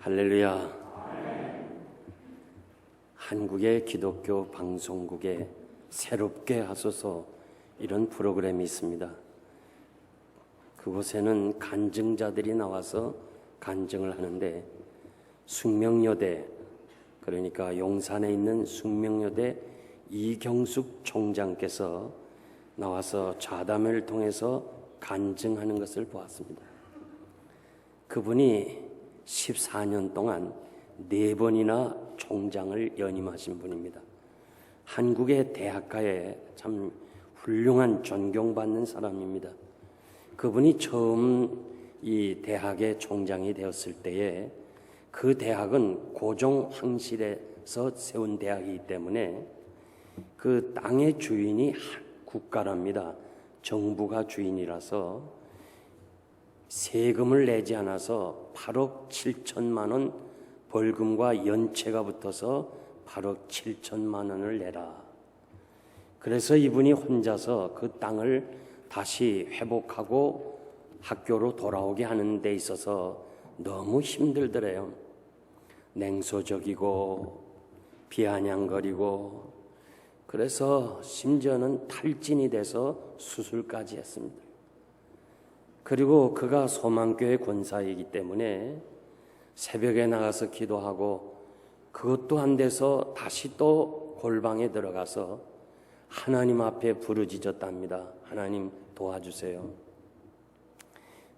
할렐루야. 한국의 기독교 방송국에 새롭게 하소서 이런 프로그램이 있습니다. 그곳에는 간증자들이 나와서 간증을 하는데 숙명여대, 그러니까 용산에 있는 숙명여대 이경숙 총장께서 나와서 좌담회를 통해서 간증하는 것을 보았습니다. 그분이 14년 동안 4번이나 총장을 연임하신 분입니다. 한국의 대학가에 참 훌륭한 존경받는 사람입니다. 그분이 처음 이 대학의 총장이 되었을 때에 그 대학은 고종 황실에서 세운 대학이기 때문에 그 땅의 주인이 국가랍니다. 정부가 주인이라서 세금을 내지 않아서 8억 7천만 원 벌금과 연체가 붙어서 8억 7천만 원을 내라. 그래서 이분이 혼자서 그 땅을 다시 회복하고 학교로 돌아오게 하는 데 있어서 너무 힘들더래요. 냉소적이고 비아냥거리고, 그래서 심지어는 탈진이 돼서 수술까지 했습니다. 그리고 그가 소망교회 권사이기 때문에 새벽에 나가서 기도하고 그것도 안 돼서 다시 또 골방에 들어가서 하나님 앞에 부르짖었답니다. 하나님 도와주세요.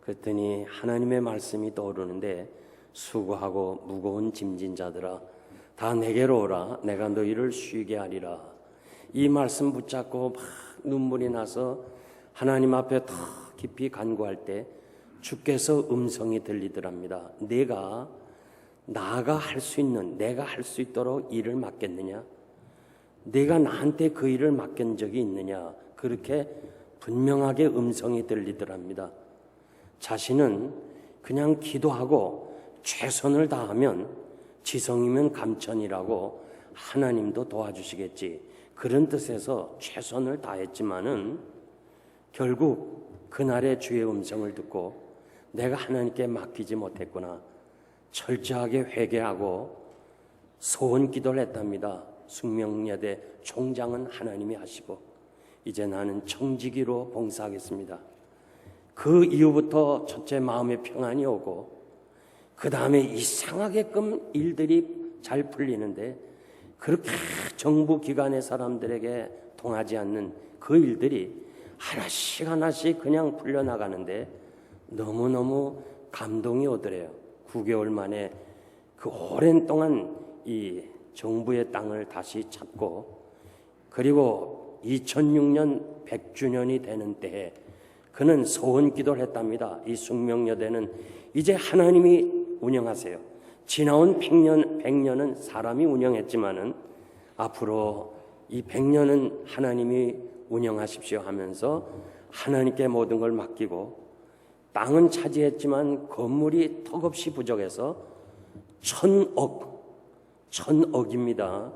그랬더니 하나님의 말씀이 떠오르는데, 수고하고 무거운 짐진 자들아 다 내게로 오라, 내가 너희를 쉬게 하리라. 이 말씀 붙잡고 막 눈물이 나서 하나님 앞에 더 깊이 간구할 때 주께서 음성이 들리더랍니다. 내가 나가 할 수 있는, 내가 할 수 있도록 일을 맡겠느냐? 내가 나한테 그 일을 맡긴 적이 있느냐? 그렇게 분명하게 음성이 들리더랍니다. 자신은 그냥 기도하고 최선을 다하면 지성이면 감천이라고 하나님도 도와주시겠지, 그런 뜻에서 최선을 다했지만은 결국 그날의 주의 음성을 듣고 내가 하나님께 맡기지 못했구나, 철저하게 회개하고 소원 기도를 했답니다. 숙명여대 총장은 하나님이 하시고 이제 나는 청지기로 봉사하겠습니다. 그 이후부터 첫째 마음의 평안이 오고, 그 다음에 이상하게끔 일들이 잘 풀리는데, 그렇게 정부 기관의 사람들에게 통하지 않는 그 일들이 하나씩 하나씩 그냥 풀려나가는데 너무너무 감동이 오더래요. 9개월 만에 그 오랜 동안 이 정부의 땅을 다시 찾고, 그리고 2006년 100주년이 되는 때에 그는 소원 기도를 했답니다. 이 숙명여대는 이제 하나님이 운영하세요. 지나온 100년은 사람이 운영했지만은 앞으로 이 100년은 하나님이 운영하십시오 하면서 하나님께 모든 걸 맡기고, 땅은 차지했지만 건물이 턱없이 부족해서 1000억입니다.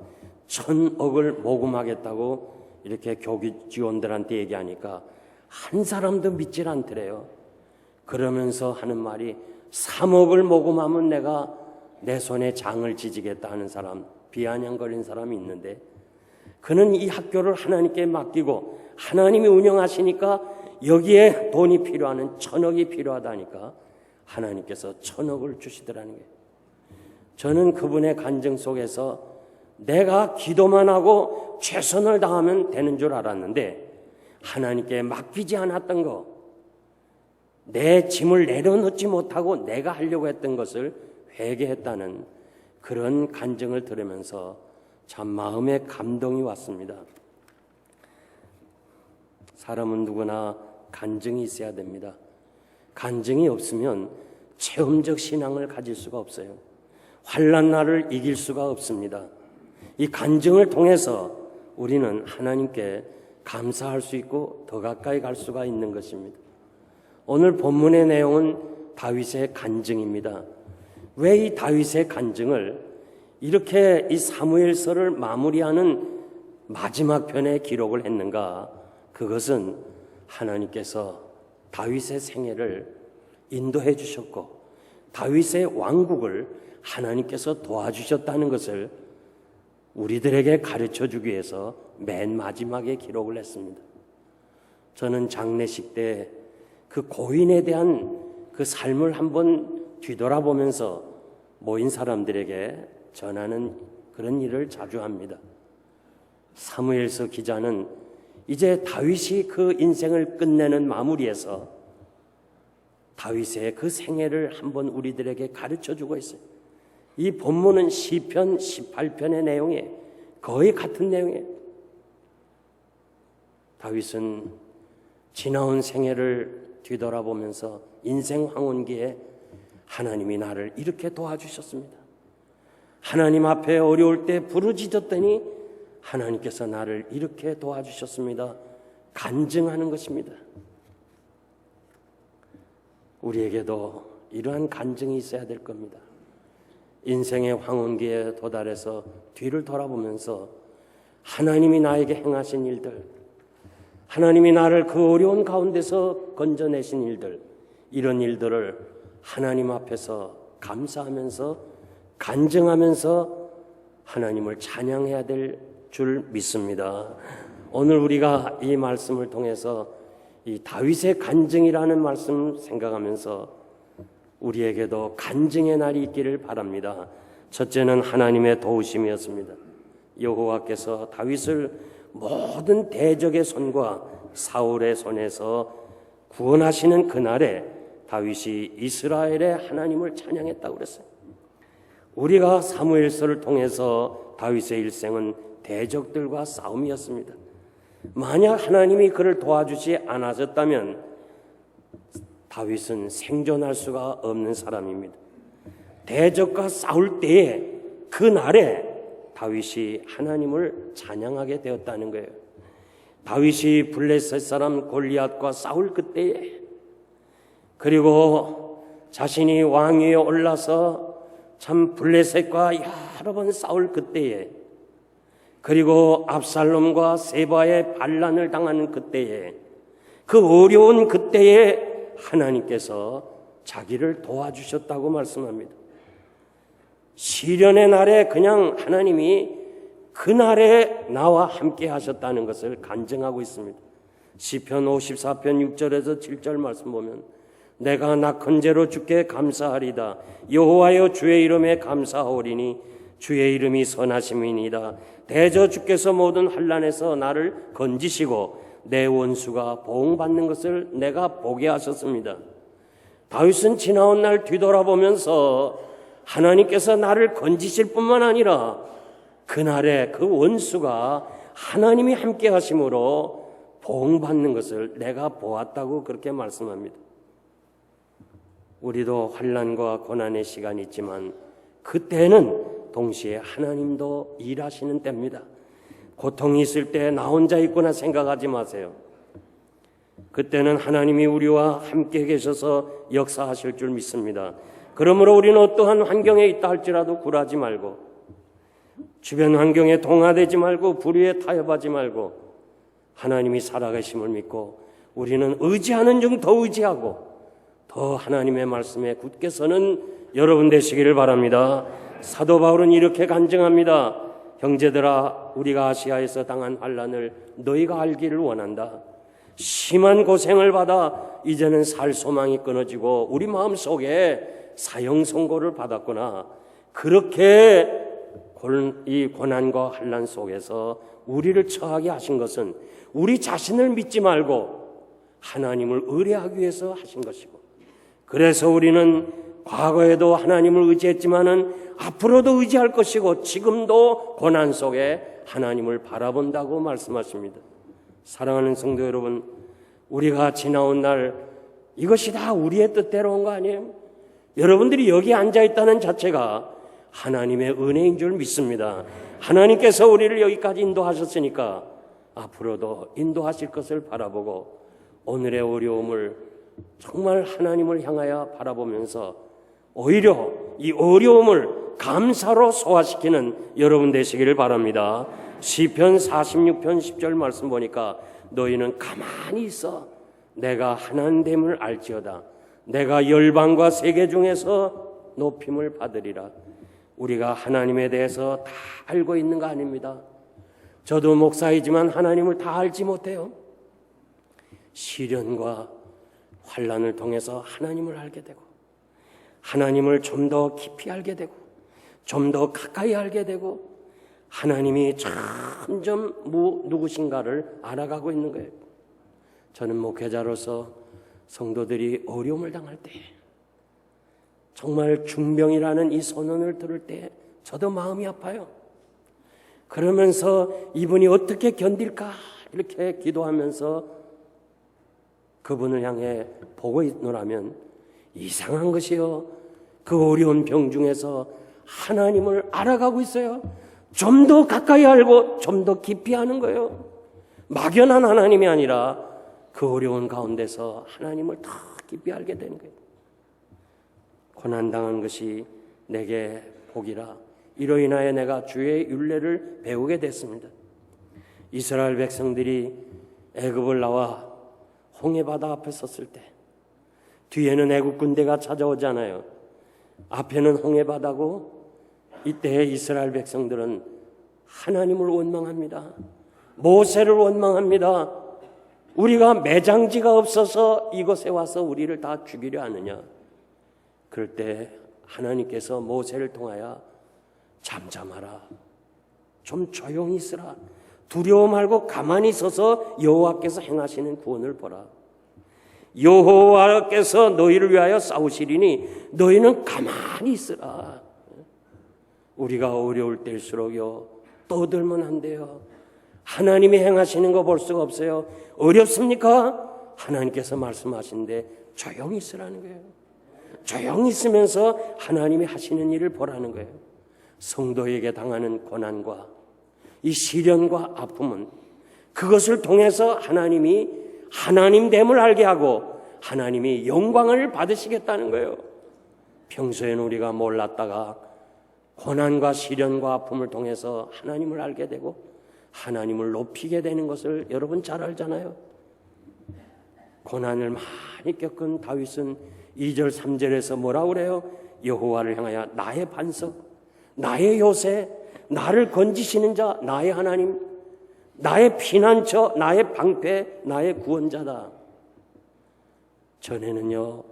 1000억을 모금하겠다고 이렇게 교기 지원들한테 얘기하니까 한 사람도 믿질 않더래요. 그러면서 하는 말이 3억을 모금하면 내가 내 손에 장을 지지겠다 하는 사람, 비아냥거린 사람이 있는데, 그는 이 학교를 하나님께 맡기고 하나님이 운영하시니까 여기에 돈이 필요하는 1000억이 필요하다니까 하나님께서 1000억을 주시더라는 거예요. 저는 그분의 간증 속에서 내가 기도만 하고 최선을 다하면 되는 줄 알았는데, 하나님께 맡기지 않았던 거, 내 짐을 내려놓지 못하고 내가 하려고 했던 것을 회개했다는 그런 간증을 들으면서 참 마음에 감동이 왔습니다. 사람은 누구나 간증이 있어야 됩니다. 간증이 없으면 체험적 신앙을 가질 수가 없어요. 환난 날을 이길 수가 없습니다. 이 간증을 통해서 우리는 하나님께 감사할 수 있고 더 가까이 갈 수가 있는 것입니다. 오늘 본문의 내용은 다윗의 간증입니다. 왜 이 다윗의 간증을 이렇게 이 사무엘서를 마무리하는 마지막 편에 기록을 했는가? 그것은 하나님께서 다윗의 생애를 인도해 주셨고 다윗의 왕국을 하나님께서 도와주셨다는 것을 우리들에게 가르쳐주기 위해서 맨 마지막에 기록을 했습니다. 저는 장례식 때 그 고인에 대한 그 삶을 한번 뒤돌아보면서 모인 사람들에게 전하는 그런 일을 자주 합니다. 사무엘서 기자는 이제 다윗이 그 인생을 끝내는 마무리에서 다윗의 그 생애를 한번 우리들에게 가르쳐주고 있어요. 이 본문은 시편 18편의 내용에 거의 같은 내용이에요. 다윗은 지나온 생애를 뒤돌아보면서 인생 황혼기에 하나님이 나를 이렇게 도와주셨습니다. 하나님 앞에 어려울 때 부르짖었더니 하나님께서 나를 이렇게 도와주셨습니다. 간증하는 것입니다. 우리에게도 이러한 간증이 있어야 될 겁니다. 인생의 황혼기에 도달해서 뒤를 돌아보면서 하나님이 나에게 행하신 일들, 하나님이 나를 그 어려운 가운데서 건져내신 일들, 이런 일들을 하나님 앞에서 감사하면서 간증하면서 하나님을 찬양해야 될 줄 믿습니다. 오늘 우리가 이 말씀을 통해서 이 다윗의 간증이라는 말씀을 생각하면서 우리에게도 간증의 날이 있기를 바랍니다. 첫째는 하나님의 도우심이었습니다. 여호와께서 다윗을 모든 대적의 손과 사울의 손에서 구원하시는 그날에 다윗이 이스라엘의 하나님을 찬양했다고 그랬어요. 우리가 사무엘서를 통해서 다윗의 일생은 대적들과 싸움이었습니다. 만약 하나님이 그를 도와주지 않으셨다면 다윗은 생존할 수가 없는 사람입니다. 대적과 싸울 때에 그 날에 다윗이 하나님을 찬양하게 되었다는 거예요. 다윗이 블레셋 사람 골리앗과 싸울 그때에, 그리고 자신이 왕위에 올라서 참 블레셋과 여러 번 싸울 그때에, 그리고 압살롬과 세바의 반란을 당하는 그때에, 그 어려운 그때에 하나님께서 자기를 도와주셨다고 말씀합니다. 시련의 날에 그냥 하나님이 그날에 나와 함께 하셨다는 것을 간증하고 있습니다. 시편 54편 6절에서 7절 말씀 보면 내가 낙헌제로 주께 감사하리다. 여호와여 주의 이름에 감사하오리니 주의 이름이 선하심이니이다. 대저 주께서 모든 환난에서 나를 건지시고 내 원수가 보응받는 것을 내가 보게 하셨습니다. 다윗은 지나온 날 뒤돌아보면서 하나님께서 나를 건지실 뿐만 아니라 그날에 그 원수가 하나님이 함께 하심으로 보응받는 것을 내가 보았다고 그렇게 말씀합니다. 우리도 환난과 고난의 시간이 있지만 그때는 동시에 하나님도 일하시는 때입니다. 고통이 있을 때 나 혼자 있구나 생각하지 마세요. 그때는 하나님이 우리와 함께 계셔서 역사하실 줄 믿습니다. 그러므로 우리는 어떠한 환경에 있다 할지라도 굴하지 말고, 주변 환경에 동화되지 말고, 불의에 타협하지 말고 하나님이 살아계심을 믿고 우리는 의지하는 중 더 의지하고 더 하나님의 말씀에 굳게 서는 여러분 되시기를 바랍니다. 사도 바울은 이렇게 간증합니다. 형제들아, 우리가 아시아에서 당한 환난을 너희가 알기를 원한다. 심한 고생을 받아 이제는 살 소망이 끊어지고 우리 마음속에 사형 선고를 받았구나. 그렇게 이 고난과 환난 속에서 우리를 처하게 하신 것은 우리 자신을 믿지 말고 하나님을 의뢰하기 위해서 하신 것이고, 그래서 우리는 과거에도 하나님을 의지했지만은 앞으로도 의지할 것이고 지금도 고난 속에 하나님을 바라본다고 말씀하십니다. 사랑하는 성도 여러분, 우리가 지나온 날 이것이 다 우리의 뜻대로 온 거 아니에요? 여러분들이 여기 앉아있다는 자체가 하나님의 은혜인 줄 믿습니다. 하나님께서 우리를 여기까지 인도하셨으니까 앞으로도 인도하실 것을 바라보고 오늘의 어려움을 정말 하나님을 향하여 바라보면서 오히려 이 어려움을 감사로 소화시키는 여러분 되시기를 바랍니다. 시편 46편 10절 말씀 보니까 너희는 가만히 있어 내가 하나님됨을 알지어다. 내가 열방과 세계 중에서 높임을 받으리라. 우리가 하나님에 대해서 다 알고 있는 거 아닙니다. 저도 목사이지만 하나님을 다 알지 못해요. 시련과 환난을 통해서 하나님을 알게 되고, 하나님을 좀 더 깊이 알게 되고, 좀 더 가까이 알게 되고, 하나님이 점점 누구신가를 알아가고 있는 거예요. 저는 목회자로서 성도들이 어려움을 당할 때, 정말 중병이라는 이 선언을 들을 때 저도 마음이 아파요. 그러면서 이분이 어떻게 견딜까 이렇게 기도하면서 그분을 향해 보고 있노라면 이상한 것이요, 그 어려운 병 중에서 하나님을 알아가고 있어요. 좀 더 가까이 알고 좀 더 깊이 아는 거예요. 막연한 하나님이 아니라 그 어려운 가운데서 하나님을 더 깊이 알게 되는 거예요. 고난당한 것이 내게 복이라. 이로 인하여 내가 주의 율례를 배우게 됐습니다. 이스라엘 백성들이 애굽을 나와 홍해바다 앞에 섰을 때 뒤에는 애굽 군대가 찾아오잖아요. 앞에는 홍해바다고, 이때 이스라엘 백성들은 하나님을 원망합니다. 모세를 원망합니다. 우리가 매장지가 없어서 이곳에 와서 우리를 다 죽이려 하느냐. 그럴 때 하나님께서 모세를 통하여 잠잠하라, 좀 조용히 있으라, 두려워 말고 가만히 서서 여호와께서 행하시는 구원을 보라. 여호와께서 너희를 위하여 싸우시리니 너희는 가만히 있으라. 우리가 어려울 때일수록요 떠들면 안 돼요. 하나님이 행하시는 거 볼 수가 없어요. 어렵습니까? 하나님께서 말씀하시는데 조용히 있으라는 거예요. 조용히 있으면서 하나님이 하시는 일을 보라는 거예요. 성도에게 당하는 고난과 이 시련과 아픔은 그것을 통해서 하나님이 하나님됨을 알게 하고 하나님이 영광을 받으시겠다는 거예요. 평소에는 우리가 몰랐다가 고난과 시련과 아픔을 통해서 하나님을 알게 되고 하나님을 높이게 되는 것을 여러분 잘 알잖아요. 고난을 많이 겪은 다윗은 2절 3절에서 뭐라고 그래요? 여호와를 향하여 나의 반석, 나의 요새, 나를 건지시는 자, 나의 하나님, 나의 피난처, 나의 방패, 나의 구원자다. 전에는요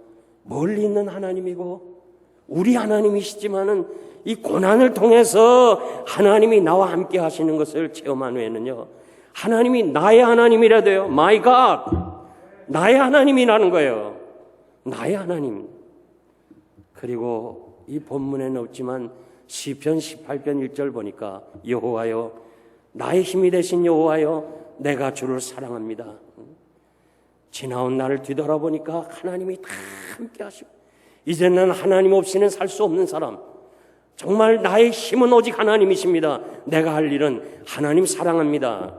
멀리 있는 하나님이고 우리 하나님이시지만은 이 고난을 통해서 하나님이 나와 함께 하시는 것을 체험한 후에는요 하나님이 나의 하나님이라도요, My God, 나의 하나님이라는 거예요. 나의 하나님. 그리고 이 본문에는 없지만 시편 18편 1절 보니까 여호와여, 나의 힘이 되신 여호와여, 내가 주를 사랑합니다. 지나온 날을 뒤돌아보니까 하나님이 다 함께 하시고 이제는 하나님 없이는 살 수 없는 사람, 정말 나의 힘은 오직 하나님이십니다. 내가 할 일은 하나님 사랑합니다.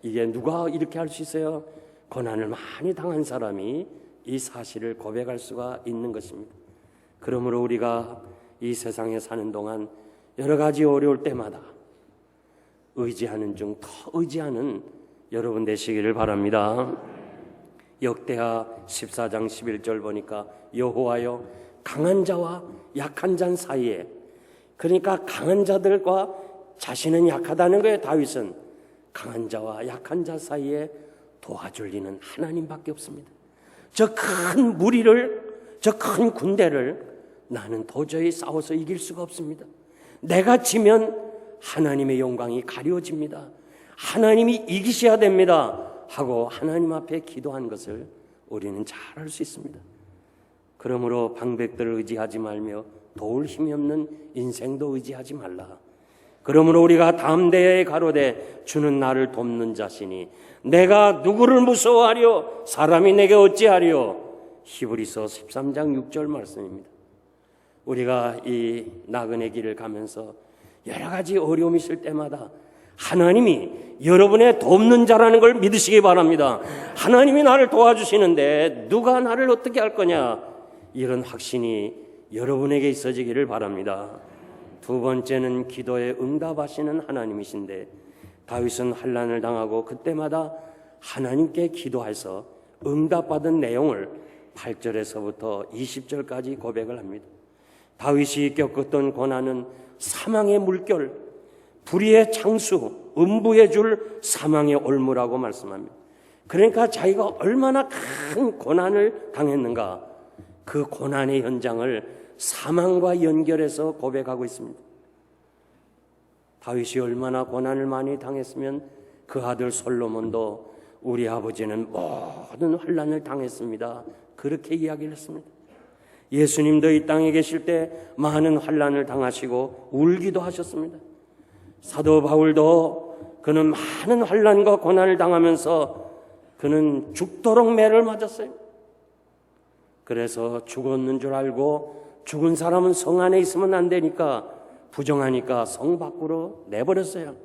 이게 누가 이렇게 할 수 있어요? 고난을 많이 당한 사람이 이 사실을 고백할 수가 있는 것입니다. 그러므로 우리가 이 세상에 사는 동안 여러 가지 어려울 때마다 의지하는 중 더 의지하는 여러분 되시기를 바랍니다. 역대하 14장 11절 보니까 여호와여, 강한 자와 약한 자 사이에, 그러니까 강한 자들과 자신은 약하다는 거예요. 다윗은 강한 자와 약한 자 사이에 도와줄 리는 하나님밖에 없습니다. 저 큰 무리를, 저 큰 군대를 나는 도저히 싸워서 이길 수가 없습니다. 내가 지면 하나님의 영광이 가려집니다. 하나님이 이기셔야 됩니다 하고 하나님 앞에 기도한 것을 우리는 잘 알 수 있습니다. 그러므로 방백들을 의지하지 말며 도울 힘이 없는 인생도 의지하지 말라. 그러므로 우리가 담대히 가로되 주는 나를 돕는 자시니 내가 누구를 무서워하리요? 사람이 내게 어찌하리요? 히브리서 13장 6절 말씀입니다. 우리가 이 나그네 길을 가면서 여러 가지 어려움이 있을 때마다 하나님이 여러분의 돕는 자라는 걸 믿으시기 바랍니다. 하나님이 나를 도와주시는데 누가 나를 어떻게 할 거냐, 이런 확신이 여러분에게 있어지기를 바랍니다. 두 번째는 기도에 응답하시는 하나님이신데 다윗은 환난을 당하고 그때마다 하나님께 기도해서 응답받은 내용을 8절에서부터 20절까지 고백을 합니다. 다윗이 겪었던 고난은 사망의 물결, 불의의 창수, 음부의 줄, 사망의 올무라고 말씀합니다. 그러니까 자기가 얼마나 큰 고난을 당했는가, 그 고난의 현장을 사망과 연결해서 고백하고 있습니다. 다윗이 얼마나 고난을 많이 당했으면 그 아들 솔로몬도 우리 아버지는 모든 환난을 당했습니다, 그렇게 이야기를 했습니다. 예수님도 이 땅에 계실 때 많은 환난을 당하시고 울기도 하셨습니다. 사도 바울도 그는 많은 환난과 고난을 당하면서 그는 죽도록 매를 맞았어요. 그래서 죽었는 줄 알고, 죽은 사람은 성 안에 있으면 안 되니까 부정하니까 성 밖으로 내버렸어요.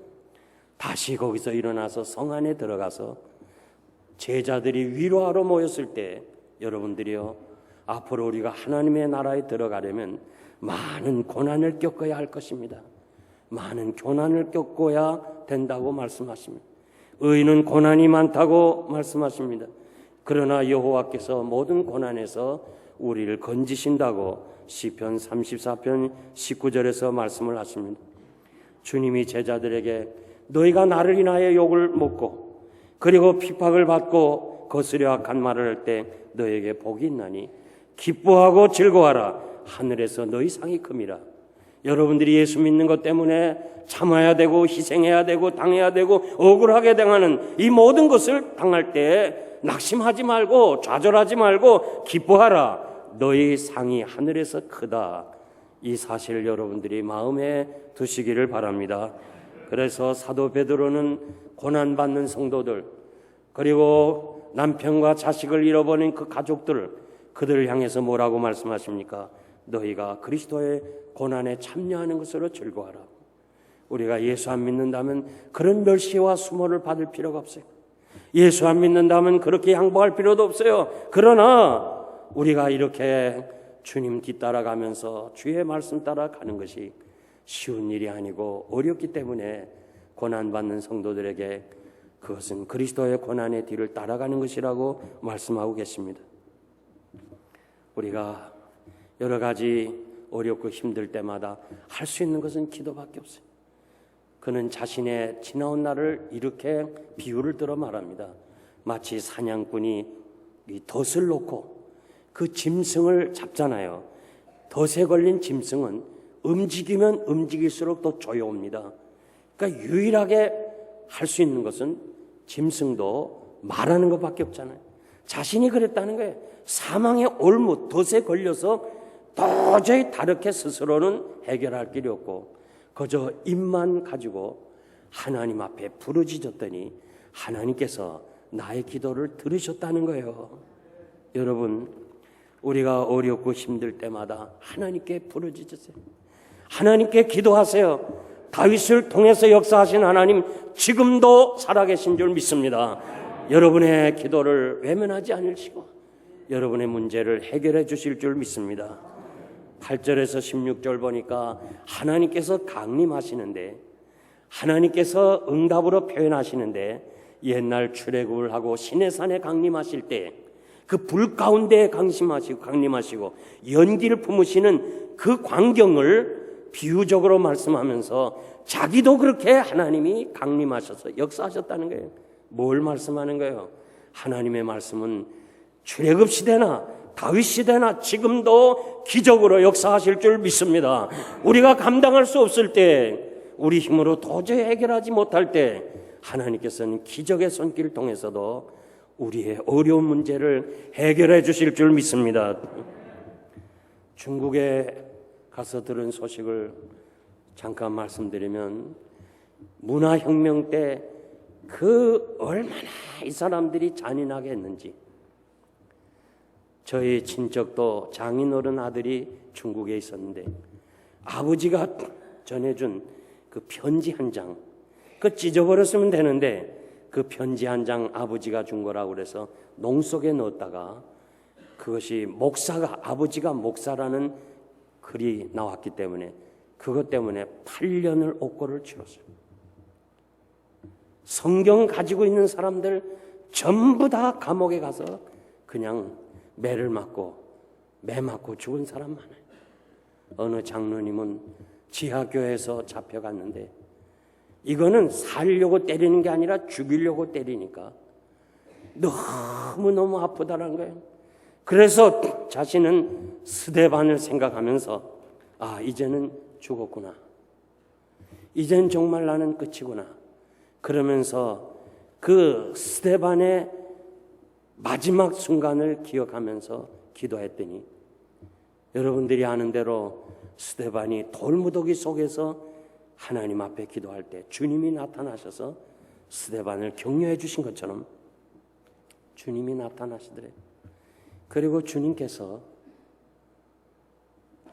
다시 거기서 일어나서 성 안에 들어가서 제자들이 위로하러 모였을 때, 여러분들이요, 앞으로 우리가 하나님의 나라에 들어가려면 많은 고난을 겪어야 할 것입니다. 많은 고난을 겪어야 된다고 말씀하십니다. 의인은 고난이 많다고 말씀하십니다. 그러나 여호와께서 모든 고난에서 우리를 건지신다고 시편 34편 19절에서 말씀을 하십니다. 주님이 제자들에게 너희가 나를 인하여 욕을 먹고 그리고 핍박을 받고 거스려 악한 말을 할 때 너희에게 복이 있나니 기뻐하고 즐거워하라, 하늘에서 너희 상이 큼이라. 여러분들이 예수 믿는 것 때문에 참아야 되고 희생해야 되고 당해야 되고 억울하게 당하는 이 모든 것을 당할 때 낙심하지 말고 좌절하지 말고 기뻐하라, 너희 상이 하늘에서 크다. 이 사실을 여러분들이 마음에 두시기를 바랍니다. 그래서 사도 베드로는 고난받는 성도들, 그리고 남편과 자식을 잃어버린 그 가족들, 그들을 향해서 뭐라고 말씀하십니까? 너희가 그리스도의 고난에 참여하는 것으로 즐거워하라. 우리가 예수 안 믿는다면 그런 멸시와 수모를 받을 필요가 없어요. 예수 안 믿는다면 그렇게 양보할 필요도 없어요. 그러나 우리가 이렇게 주님 뒤따라가면서 주의 말씀 따라가는 것이 쉬운 일이 아니고 어렵기 때문에 고난받는 성도들에게 그것은 그리스도의 고난의 뒤를 따라가는 것이라고 말씀하고 계십니다. 우리가 여러 가지 어렵고 힘들 때마다 할 수 있는 것은 기도밖에 없어요. 그는 자신의 지나온 날을 이렇게 비유를 들어 말합니다. 마치 사냥꾼이 이 덫을 놓고 그 짐승을 잡잖아요. 덫에 걸린 짐승은 움직이면 움직일수록 더 조여옵니다. 그러니까 유일하게 할 수 있는 것은 짐승도 말하는 것밖에 없잖아요. 자신이 그랬다는 거예요. 사망의 올무, 덫에 걸려서 도저히 다르게 스스로는 해결할 길이 없고 그저 입만 가지고 하나님 앞에 부르짖었더니 하나님께서 나의 기도를 들으셨다는 거예요. 여러분, 우리가 어렵고 힘들 때마다 하나님께 부르짖으세요. 하나님께 기도하세요. 다윗을 통해서 역사하신 하나님 지금도 살아계신 줄 믿습니다. 여러분의 기도를 외면하지 않으시고 여러분의 문제를 해결해 주실 줄 믿습니다. 8절에서 16절 보니까 하나님께서 강림하시는데, 하나님께서 응답으로 표현하시는데, 옛날 출애굽을 하고 시내산에 강림하실 때 그 불 가운데 강림하시고 연기를 품으시는 그 광경을 비유적으로 말씀하면서 자기도 그렇게 하나님이 강림하셔서 역사하셨다는 거예요. 뭘 말씀하는 거예요? 하나님의 말씀은 출애굽 시대나 다윗 시대나 지금도 기적으로 역사하실 줄 믿습니다. 우리가 감당할 수 없을 때, 우리 힘으로 도저히 해결하지 못할 때 하나님께서는 기적의 손길을 통해서도 우리의 어려운 문제를 해결해 주실 줄 믿습니다. 중국에 가서 들은 소식을 잠깐 말씀드리면, 문화혁명 때 그 얼마나 이 사람들이 잔인하게 했는지, 저희 친척도 장인어른 아들이 중국에 있었는데 아버지가 전해준 그 편지 한 장, 그 찢어버렸으면 되는데 그 편지 한 장 아버지가 준 거라고 그래서 농 속에 넣었다가 그것이 목사가, 아버지가 목사라는 글이 나왔기 때문에 그것 때문에 8년을 옥고를 치렀어요. 성경 가지고 있는 사람들 전부 다 감옥에 가서 그냥 매 맞고 죽은 사람 많아요. 어느 장로님은 지하교회에서 잡혀갔는데 이거는 살려고 때리는 게 아니라 죽이려고 때리니까 너무너무 아프다는 거예요. 그래서 자신은 스데반을 생각하면서 이제는 죽었구나. 이젠 정말 나는 끝이구나. 그러면서 그 스데반의 마지막 순간을 기억하면서 기도했더니 여러분들이 아는 대로 스데반이 돌무더기 속에서 하나님 앞에 기도할 때 주님이 나타나셔서 스데반을 격려해 주신 것처럼 주님이 나타나시더래요. 그리고 주님께서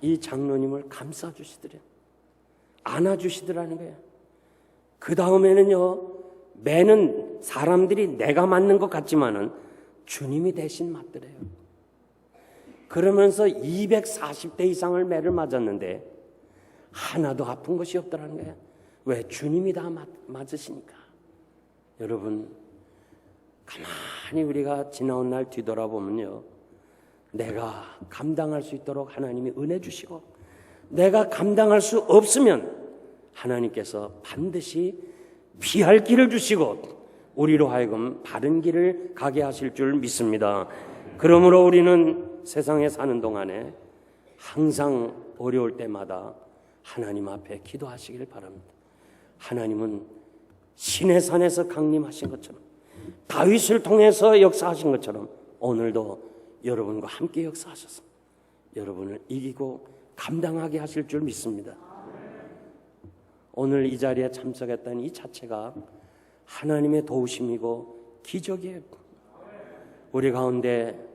이 장로님을 감싸 주시더래요. 안아 주시더라는 거예요. 그 다음에는요, 매는 사람들이 내가 맞는 것 같지만은 주님이 대신 맞더래요. 그러면서 240대 이상을 매를 맞았는데 하나도 아픈 것이 없더라는 거예요. 왜? 주님이 다 맞으시니까. 여러분, 가만히 우리가 지나온 날 뒤돌아보면요, 내가 감당할 수 있도록 하나님이 은혜 주시고 내가 감당할 수 없으면 하나님께서 반드시 피할 길을 주시고 우리로 하여금 바른 길을 가게 하실 줄 믿습니다. 그러므로 우리는 세상에 사는 동안에 항상 어려울 때마다 하나님 앞에 기도하시길 바랍니다. 하나님은 시내산에서 강림하신 것처럼 다윗을 통해서 역사하신 것처럼 오늘도 여러분과 함께 역사하셔서 여러분을 이기고 감당하게 하실 줄 믿습니다. 오늘 이 자리에 참석했다는 이 자체가 하나님의 도우심이고 기적이에요. 우리 가운데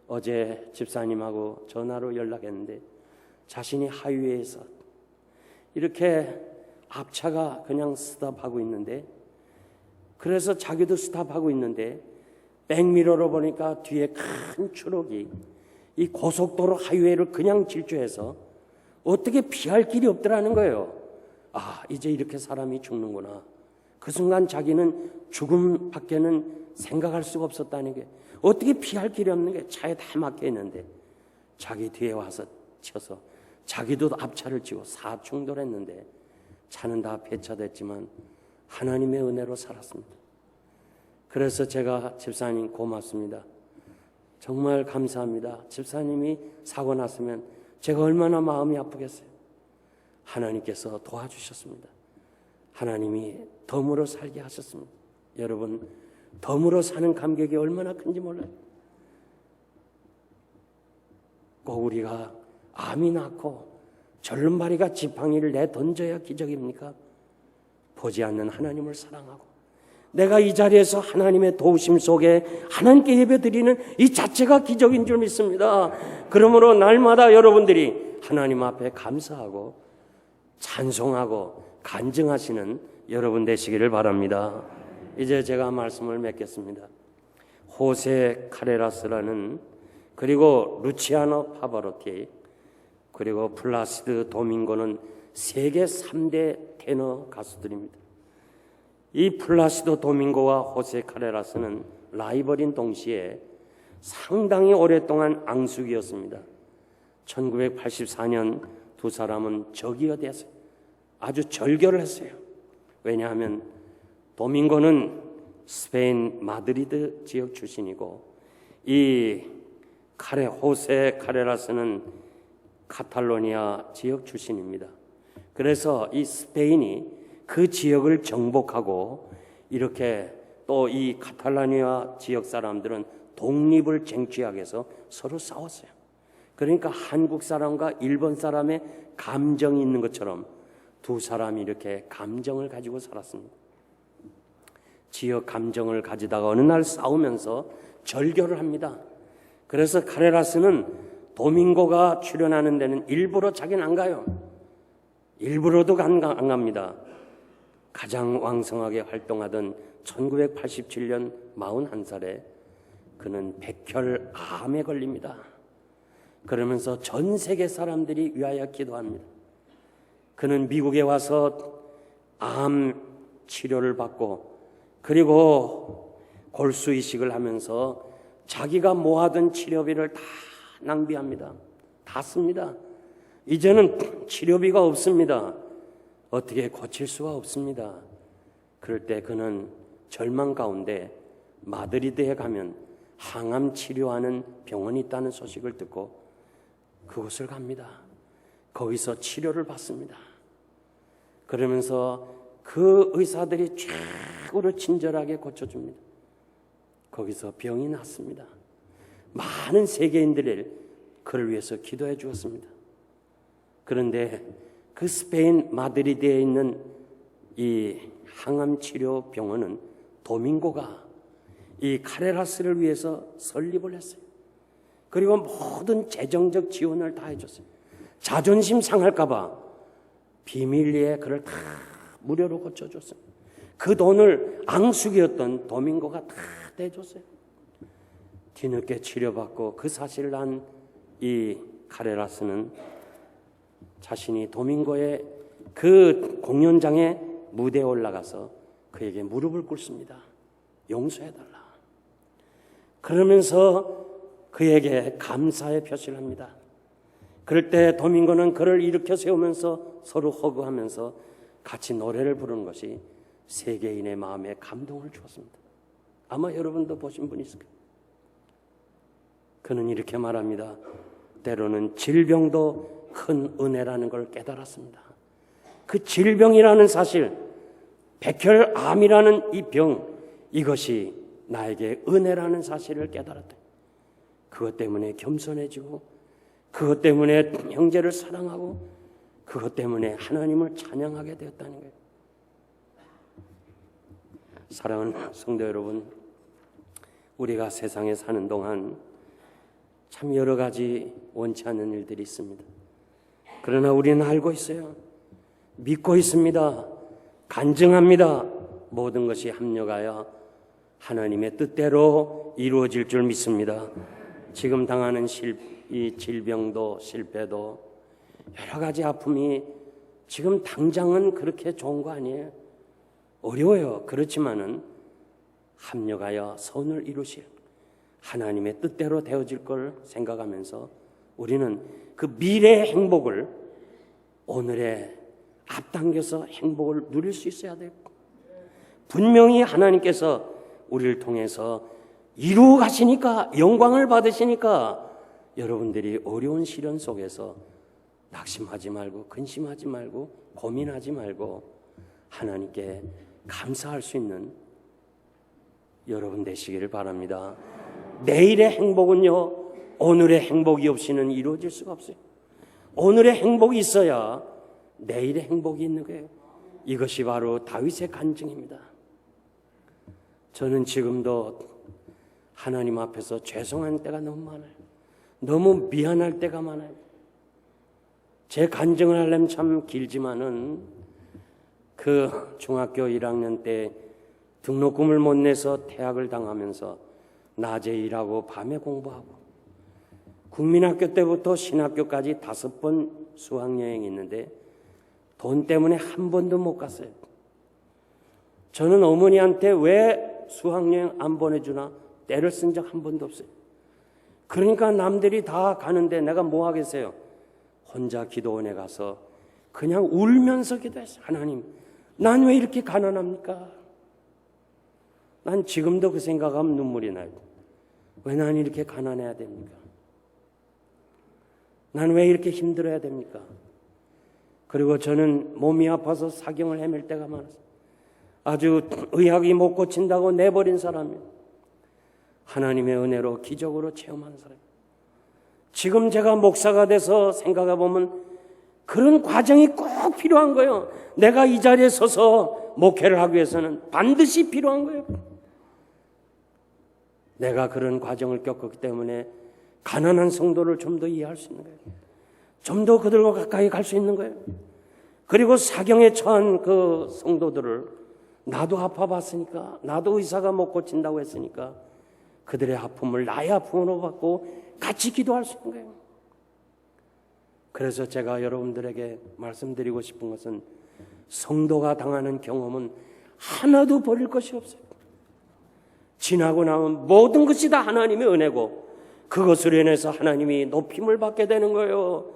어제 집사님하고 전화로 연락했는데 자신이 하위에서 이렇게 앞차가 그냥 스탑하고 있는데, 그래서 자기도 스탑하고 있는데 백미러로 보니까 뒤에 큰 트럭이 이 고속도로 하이웨이를 그냥 질주해서 어떻게 피할 길이 없더라는 거예요. 이제 이렇게 사람이 죽는구나. 그 순간 자기는 죽음 밖에는 생각할 수가 없었다는 게, 어떻게 피할 길이 없는 게 차에 다 막혀 있는데 자기 뒤에 와서 쳐서 자기도 앞차를 치고 사충돌했는데 차는 다 폐차됐지만 하나님의 은혜로 살았습니다. 그래서 제가 집사님 고맙습니다. 정말 감사합니다. 집사님이 사고 났으면 제가 얼마나 마음이 아프겠어요. 하나님께서 도와주셨습니다. 하나님이 덤으로 살게 하셨습니다. 여러분, 덤으로 사는 감격이 얼마나 큰지 몰라요. 꼭 우리가 암이 낳고 절름발이가 지팡이를 내던져야 기적입니까? 보지 않는 하나님을 사랑하고 내가 이 자리에서 하나님의 도우심 속에 하나님께 예배드리는 이 자체가 기적인 줄 믿습니다. 그러므로 날마다 여러분들이 하나님 앞에 감사하고 찬송하고 간증하시는 여러분 되시기를 바랍니다. 이제 제가 말씀을 맺겠습니다. 호세 카레라스라는, 그리고 루치아노 파바로티, 그리고 플라시드 도밍고는 세계 3대 테너 가수들입니다. 이 플라시도 도밍고와 호세 카레라스는 라이벌인 동시에 상당히 오랫동안 앙숙이었습니다. 1984년 두 사람은 적이어 됐어요. 아주 절교를 했어요. 왜냐하면 도밍고는 스페인 마드리드 지역 출신이고 이 호세 카레라스는 카탈로니아 지역 출신입니다. 그래서 이 스페인이 그 지역을 정복하고 이렇게 또 이 카탈라니아 지역 사람들은 독립을 쟁취하기 위해서 서로 싸웠어요. 그러니까 한국 사람과 일본 사람의 감정이 있는 것처럼 두 사람이 이렇게 감정을 가지고 살았습니다. 지역 감정을 가지다가 어느 날 싸우면서 절교를 합니다. 그래서 카레라스는 도밍고가 출연하는 데는 일부러 자기는 안 가요. 일부러도 안 갑니다. 가장 왕성하게 활동하던 1987년 41살에 그는 백혈암에 걸립니다. 그러면서 전 세계 사람들이 위하여 기도합니다. 그는 미국에 와서 암 치료를 받고 그리고 골수 이식을 하면서 자기가 모아둔 치료비를 다 낭비합니다. 다 씁니다. 이제는 치료비가 없습니다. 어떻게 고칠 수가 없습니다. 그럴 때 그는 절망 가운데 마드리드에 가면 항암 치료하는 병원이 있다는 소식을 듣고 그곳을 갑니다. 거기서 치료를 받습니다. 그러면서 그 의사들이 최고로 친절하게 고쳐줍니다. 거기서 병이 낫습니다. 많은 세계인들이 그를 위해서 기도해 주었습니다. 그런데 그 스페인 마드리드에 있는 이 항암 치료 병원은 도밍고가 이 카레라스를 위해서 설립을 했어요. 그리고 모든 재정적 지원을 다 해줬어요. 자존심 상할까봐 비밀리에 그를 다 무료로 고쳐줬습니다. 그 돈을 앙숙이었던 도밍고가 다 대줬어요. 뒤늦게 치료받고 그 사실을 안 이 카레라스는 자신이 도밍고의 그 공연장에 무대에 올라가서 그에게 무릎을 꿇습니다. 용서해달라. 그러면서 그에게 감사의 표시를 합니다. 그럴 때 도밍고는 그를 일으켜 세우면서 서로 허그하면서 같이 노래를 부르는 것이 세계인의 마음에 감동을 주었습니다. 아마 여러분도 보신 분 있을 거예요. 그는 이렇게 말합니다. 때로는 질병도 큰 은혜라는 걸 깨달았습니다. 그 질병이라는 사실, 백혈암이라는 이 병, 이것이 나에게 은혜라는 사실을 깨달았다. 그것 때문에 겸손해지고, 그것 때문에 형제를 사랑하고, 그것 때문에 하나님을 찬양하게 되었다는 거예요. 사랑하는 성도 여러분, 우리가 세상에 사는 동안 참 여러 가지 원치 않는 일들이 있습니다. 그러나 우리는 알고 있어요. 믿고 있습니다. 간증합니다. 모든 것이 합력하여 하나님의 뜻대로 이루어질 줄 믿습니다. 지금 당하는 이 질병도 실패도 여러 가지 아픔이 지금 당장은 그렇게 좋은 거 아니에요. 어려워요. 그렇지만은 합력하여 선을 이루실 하나님의 뜻대로 되어질 걸 생각하면서 우리는 그 미래의 행복을 오늘에 앞당겨서 행복을 누릴 수 있어야 돼요. 분명히 하나님께서 우리를 통해서 이루어 가시니까, 영광을 받으시니까 여러분들이 어려운 시련 속에서 낙심하지 말고, 근심하지 말고, 고민하지 말고 하나님께 감사할 수 있는 여러분 되시기를 바랍니다. 내일의 행복은요, 오늘의 행복이 없이는 이루어질 수가 없어요. 오늘의 행복이 있어야 내일의 행복이 있는 거예요. 이것이 바로 다윗의 간증입니다. 저는 지금도 하나님 앞에서 죄송한 때가 너무 많아요. 너무 미안할 때가 많아요. 제 간증을 하려면 참 길지만은 그 중학교 1학년 때 등록금을 못 내서 퇴학을 당하면서 낮에 일하고 밤에 공부하고 국민학교 때부터 신학교까지 5번 수학여행이 있는데 돈 때문에 한 번도 못 갔어요. 저는 어머니한테 왜 수학여행 안 보내주나 떼를 쓴 적 한 번도 없어요. 그러니까 남들이 다 가는데 내가 뭐 하겠어요? 혼자 기도원에 가서 그냥 울면서 기도했어요. 하나님, 난 왜 이렇게 가난합니까? 난 지금도 그 생각하면 눈물이 나요. 왜 난 이렇게 가난해야 됩니까? 난 왜 이렇게 힘들어야 됩니까? 그리고 저는 몸이 아파서 사경을 헤맬 때가 많았어요. 아주 의학이 못 고친다고 내버린 사람이에요. 하나님의 은혜로 기적으로 체험하는 사람이에요. 지금 제가 목사가 돼서 생각해 보면 그런 과정이 꼭 필요한 거예요. 내가 이 자리에 서서 목회를 하기 위해서는 반드시 필요한 거예요. 내가 그런 과정을 겪었기 때문에 가난한 성도를 좀 더 이해할 수 있는 거예요. 좀 더 그들과 가까이 갈 수 있는 거예요. 그리고 사경에 처한 그 성도들을 나도 아파봤으니까, 나도 의사가 못 고친다고 했으니까 그들의 아픔을 나의 아픔으로 받고 같이 기도할 수 있는 거예요. 그래서 제가 여러분들에게 말씀드리고 싶은 것은 성도가 당하는 경험은 하나도 버릴 것이 없어요. 지나고 나면 모든 것이 다 하나님의 은혜고 그것으로 인해서 하나님이 높임을 받게 되는 거예요.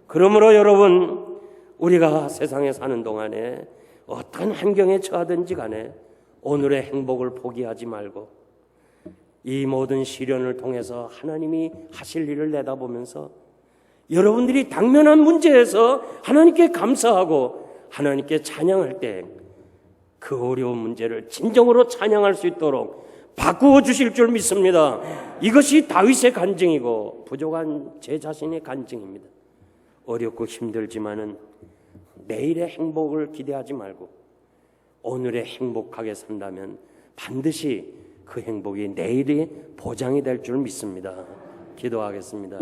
그러므로 여러분, 우리가 세상에 사는 동안에 어떤 환경에 처하든지 간에 오늘의 행복을 포기하지 말고 이 모든 시련을 통해서 하나님이 하실 일을 내다보면서 여러분들이 당면한 문제에서 하나님께 감사하고 하나님께 찬양할 때 그 어려운 문제를 진정으로 찬양할 수 있도록 바꾸어 주실 줄 믿습니다. 이것이 다윗의 간증이고 부족한 제 자신의 간증입니다. 어렵고 힘들지만은 내일의 행복을 기대하지 말고 오늘에 행복하게 산다면 반드시 그 행복이 내일이 보장이 될 줄 믿습니다. 기도하겠습니다.